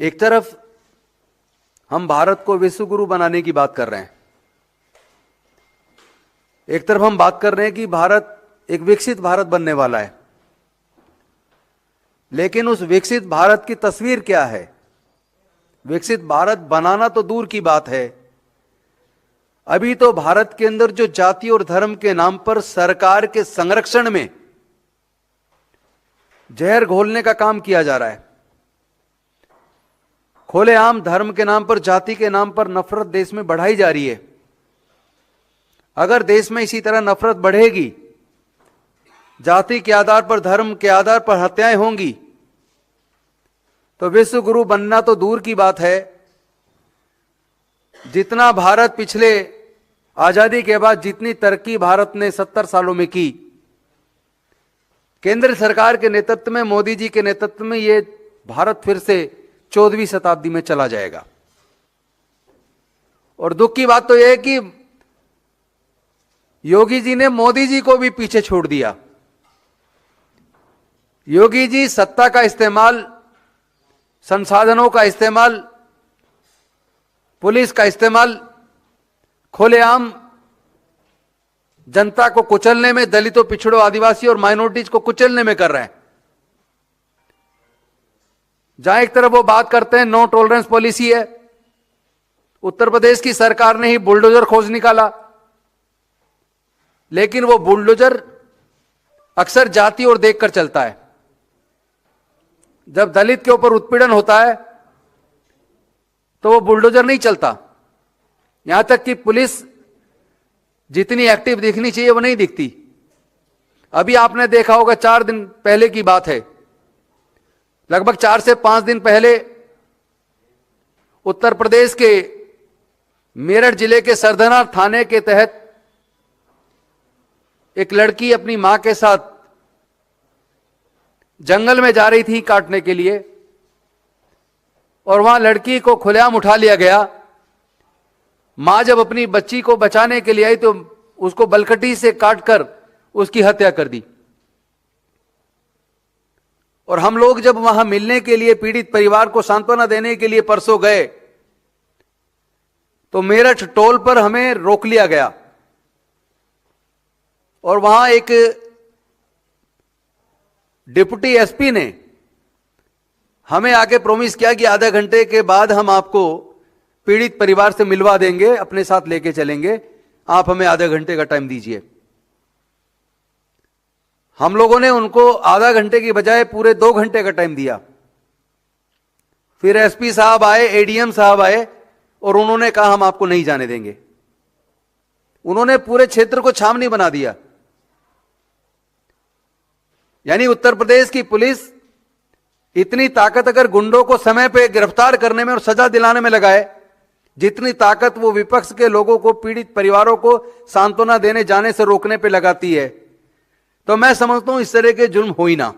एक तरफ हम भारत को विश्व गुरु बनाने की बात कर रहे हैं, एक तरफ हम बात कर रहे हैं कि भारत एक विकसित भारत बनने वाला है, लेकिन उस विकसित भारत की तस्वीर क्या है? विकसित भारत बनाना तो दूर की बात है, अभी तो भारत के अंदर जो जाति और धर्म के नाम पर सरकार के संरक्षण में जहर घोलने का काम किया जा रहा है। खुलेआम धर्म के नाम पर, जाति के नाम पर नफरत देश में बढ़ाई जा रही है। अगर देश में इसी तरह नफरत बढ़ेगी, जाति के आधार पर, धर्म के आधार पर हत्याएं होंगी, तो विश्व गुरु बनना तो दूर की बात है। जितना भारत पिछले आजादी के बाद जितनी तरक्की भारत ने 70 सालों में की, केंद्र सरकार के नेतृत्व में, मोदी जी के नेतृत्व में, ये भारत फिर से 14वीं शताब्दी में चला जाएगा। और दुख की बात तो यह है कि योगी जी ने मोदी जी को भी पीछे छोड़ दिया। योगी जी सत्ता का इस्तेमाल, संसाधनों का इस्तेमाल, पुलिस का इस्तेमाल खुलेआम जनता को कुचलने में, दलितों, पिछड़ों, आदिवासी और माइनॉरिटीज को कुचलने में कर रहे हैं। जहां एक तरफ वो बात करते हैं नो टॉलरेंस पॉलिसी है, उत्तर प्रदेश की सरकार ने ही बुलडोजर खोज निकाला, लेकिन वो बुलडोजर अक्सर जाति और देखकर चलता है। जब दलित के ऊपर उत्पीड़न होता है तो वो बुलडोजर नहीं चलता। यहां तक कि पुलिस जितनी एक्टिव दिखनी चाहिए वो नहीं दिखती। अभी आपने देखा होगा, 4 दिन पहले की बात है, लगभग 4 से 5 दिन पहले उत्तर प्रदेश के मेरठ जिले के सरधना थाने के तहत एक लड़की अपनी मां के साथ जंगल में जा रही थी काटने के लिए, और वहां लड़की को खुलेआम उठा लिया गया। मां जब अपनी बच्ची को बचाने के लिए आई तो उसको बलकटी से काटकर उसकी हत्या कर दी। और हम लोग जब वहां मिलने के लिए, पीड़ित परिवार को सांत्वना देने के लिए परसों गए, तो मेरठ टोल पर हमें रोक लिया गया और वहां एक डिप्टी एसपी ने हमें आके प्रॉमिस किया कि आधे घंटे के बाद हम आपको पीड़ित परिवार से मिलवा देंगे, अपने साथ लेके चलेंगे, आप हमें आधे घंटे का टाइम दीजिए। हम लोगों ने उनको आधा घंटे की बजाय पूरे 2 घंटे का टाइम दिया। फिर एसपी साहब आए, एडीएम साहब आए और उन्होंने कहा हम आपको नहीं जाने देंगे। उन्होंने पूरे क्षेत्र को छावनी बना दिया। यानी उत्तर प्रदेश की पुलिस इतनी ताकत अगर गुंडों को समय पे गिरफ्तार करने में और सजा दिलाने में लगाए, जितनी ताकत वो विपक्ष के लोगों को, पीड़ित परिवारों को सांत्वना देने जाने से रोकने पे लगाती है, तो मैं समझता हूं इस तरह के जुल्म हो ही ना।